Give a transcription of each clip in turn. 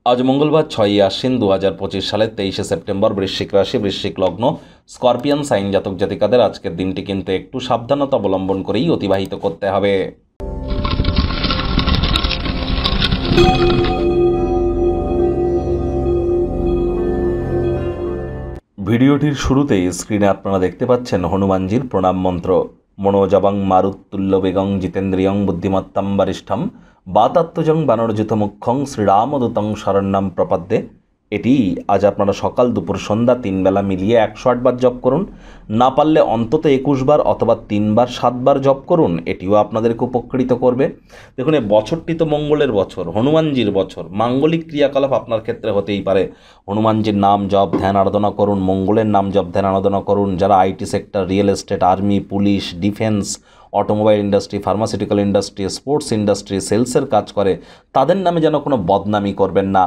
আজ মঙ্গলবার 6ই আশ্বিন 2025 সালের 23শে সেপ্টেম্বর। বৃশ্চিক রাশি, বৃশ্চিক লগ্ন, স্করপিয়ান সাইন জাতক জাতিকাদের আজকের দিনটি কিন্তু একটু সাবধানতা অবলম্বন করেই অতিবাহিত করতে হবে। ভিডিওটির শুরুতেই স্ক্রিনে আপনারা দেখতে পাচ্ছেন হনুমানজির প্রণাম মন্ত্র। মনোজবং মারুত্তুল্য বেগং জিতেন্দ্রিয়ং বুদ্ধিমত্তাম বরিষ্ঠম বাতাত্মজং বানরজিত মুখ্যং শ্রীরামদূতং শরণ্যম প্রপদ্যে। এটি আজ আপনারা সকাল দুপুর সন্ধ্যা 3 বেলা মিলিয়ে 108 বার জপ করুন। না পারলে অন্তত 21 বার অথবা 3 বার 7 বার জপ করুন, এটিও আপনাদেরকে উপকৃত করবে। দেখুন, এই বছরটি তো মঙ্গলের বছর, হনুমানজির বছর। মাঙ্গলিক ক্রিয়াকলাপ আপনার ক্ষেত্রে হতেই পারে। হনুমানজির নাম জপ ধ্যান আরাধনা করুন, মঙ্গলের নাম জপ ধ্যান আরাধনা করুন। যারা IT sector, real estate, army, police, defence, automobile industry, pharmaceutical industry, sports industry, সেলসের কাজ করে, তাদের নামে যেন কোনো বদনামি করবেন না।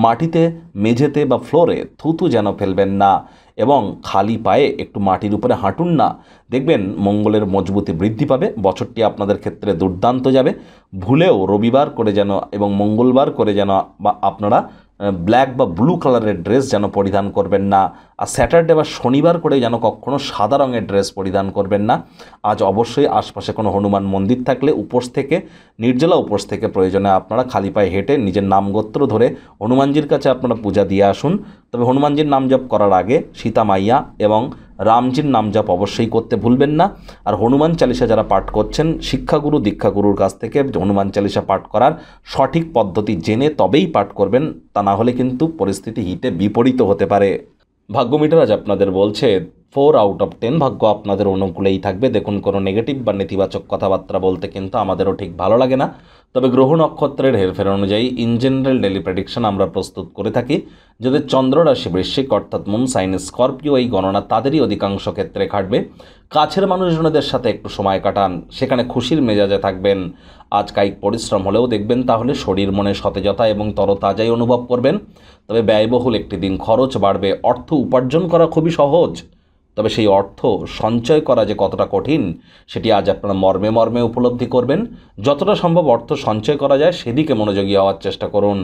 মাটিতে, মেঝেতে বা ফ্লোরে থুতু যেন ফেলবেন না এবং খালি পায়ে একটু মাটির উপরে হাঁটুন না। দেখবেন মঙ্গলের মজবুতি বৃদ্ধি পাবে। বছরটি আপনাদের ক্ষেত্রে দুর্দান্ত যাবে। ভুলেও রবিবার করে যেন এবং মঙ্গলবার করে যেন আপনারা ব্ল্যাক বা ব্লু কালারের ড্রেস যেন পরিধান করবেন না। আর স্যাটারডে বা শনিবার করে যেন কখনও সাদা রঙের ড্রেস পরিধান করবেন না। আজ অবশ্যই আশপাশে কোনো হনুমান মন্দির থাকলে উপোস থেকে, নির্জলা উপোস থেকে প্রয়োজনে আপনারা খালি পায়ে হেঁটে নিজের নাম গোত্র ধরে হনুমানজির কাছে আপনারা পূজা দিয়ে আসুন। তবে হনুমানজির নাম জপ করার আগে সীতা মাইয়া এবং রামজির নাম জপ অবশ্যই করতে ভুলবেন না। আর হনুমান চালিসা যারা পাঠ করছেন, শিক্ষাগুরু দীক্ষাগুরুর কাছ থেকে হনুমান চালিসা পাঠ করার সঠিক পদ্ধতি জেনে তবেই পাঠ করবেন, তা না হলে কিন্তু পরিস্থিতি হিতে বিপরীত হতে পারে। ভাগ্য মিটার আজ আপনাদের বলছে 4 আউট অফ 10 ভাগ্য আপনাদের অনুকূলেই থাকবে। দেখুন, কোনো নেগেটিভ বা নেতিবাচক কথাবার্তা বলতে কিন্তু আমাদেরও ঠিক ভালো লাগে না। তবে গ্রহ নক্ষত্রের হেরফের অনুযায়ী ইন জেনারেল ডেলি প্রেডিকশন আমরা প্রস্তুত করে থাকি। যাদের চন্দ্র রাশি বৃশ্চিক অর্থাৎ মুন সাইন স্করপিও, এই গণনা তাদেরই অধিকাংশ ক্ষেত্রে খাটবে। কাছের মানুষজনদের সাথে একটু সময় কাটান, সেখানে খুশির মেজাজে থাকবেন। আজ কায়িক পরিশ্রম হলেও দেখবেন তাহলে শরীর মনে সতেজতা এবং তরতাজাই অনুভব করবেন। তবে ব্যয়বহুল একটি দিন, খরচ বাড়বে। অর্থ উপার্জন করা খুবই সহজ, তবে সেই অর্থ সঞ্চয় করা যে কতটা কঠিন সেটি আজ আপনারা মর্মে মর্মে উপলব্ধি করবেন। যতটা সম্ভব অর্থ সঞ্চয় করা যায় সেদিকে মনোযোগী হওয়ার চেষ্টা করুন।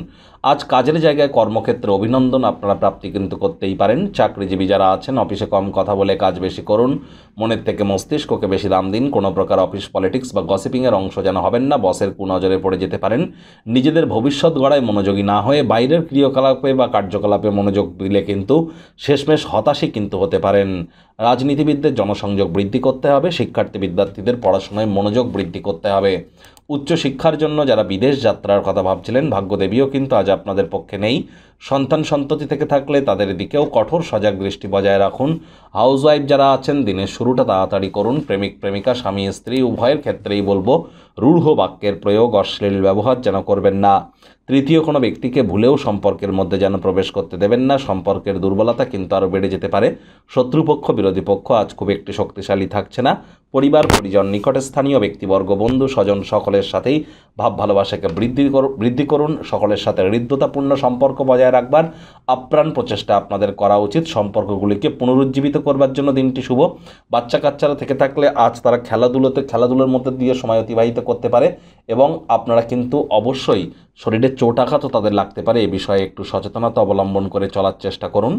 আজ কাজের জায়গায় কর্মক্ষেত্রে অভিনন্দন আপনারা প্রাপ্তি কিন্তু করতেই পারেন। চাকরিজীবী যারা আছেন অফিসে কম কথা বলে কাজ বেশি করুন। মনের থেকে মস্তিষ্ককে বেশি দাম দিন। কোনো প্রকার অফিস পলিটিক্স বা গসিপিংয়ের অংশ যেন হবেন না। বসের কুনজরে পড়ে যেতে পারেন। নিজেদের ভবিষ্যৎ গড়ায় মনোযোগী না হয়ে বাইরের ক্রিয়াকলাপে বা কার্যকলাপে মনোযোগ দিলে কিন্তু শেষমেশ হতাশই কিন্তু হতে পারেন। রাজনীতিবিদদের জনসংযোগ বৃদ্ধি করতে হবে। শিক্ষার্থী বিদ্যার্থীদের পড়াশোনায় মনোযোগ বৃদ্ধি করতে হবে। উচ্চশিক্ষার জন্য যারা বিদেশ যাত্রার কথা ভাবছিলেন, ভাগ্যদেবীও কিন্তু আজ আপনাদের পক্ষে নেই। সন্তান সন্ততি থেকে থাকলে তাদের দিকেও কঠোর সজাগ দৃষ্টি বজায় রাখুন। হাউসওয়াইফ যারা আছেন দিনের শুরুটা তাড়াতাড়ি করুন। প্রেমিক প্রেমিকা, স্বামী স্ত্রী উভয়ের ক্ষেত্রেই বলবো রূঢ় বাক্যের প্রয়োগ, অশ্লীল ব্যবহার যেন করবেন না। তৃতীয় কোনো ব্যক্তিকে ভুলেও সম্পর্কের মধ্যে যেন প্রবেশ করতে দেবেন না। সম্পর্কের দুর্বলতা কিন্তু আরও বেড়ে যেতে পারে। শত্রুপক্ষ, বিরোধী পক্ষ আজ খুব একটি শক্তিশালী থাকছে না। পরিবার, পরিজন, নিকটে স্থানীয় ব্যক্তিবর্গ, বন্ধু স্বজন সকলের সাথেই ভাব ভালোবাসাকে বৃদ্ধি করুন। সকলের সাথে হৃদ্যতাপূর্ণ সম্পর্ক বজায় রাখবার আপ্রাণ প্রচেষ্টা আপনাদের করা উচিত। সম্পর্কগুলিকে পুনরুজ্জীবিত করবার জন্য দিনটি শুভ। বাচ্চা কাচ্চারা থেকে থাকলে আজ তারা খেলাধুলোর মধ্যে দিয়ে সময় অতিবাহিত করতে পারে এবং আপনারা কিন্তু অবশ্যই শরীরে চোট আঘাতও তাদের লাগতে পারে। এ বিষয়ে একটু সচেতনতা অবলম্বন করে চলার চেষ্টা করুন।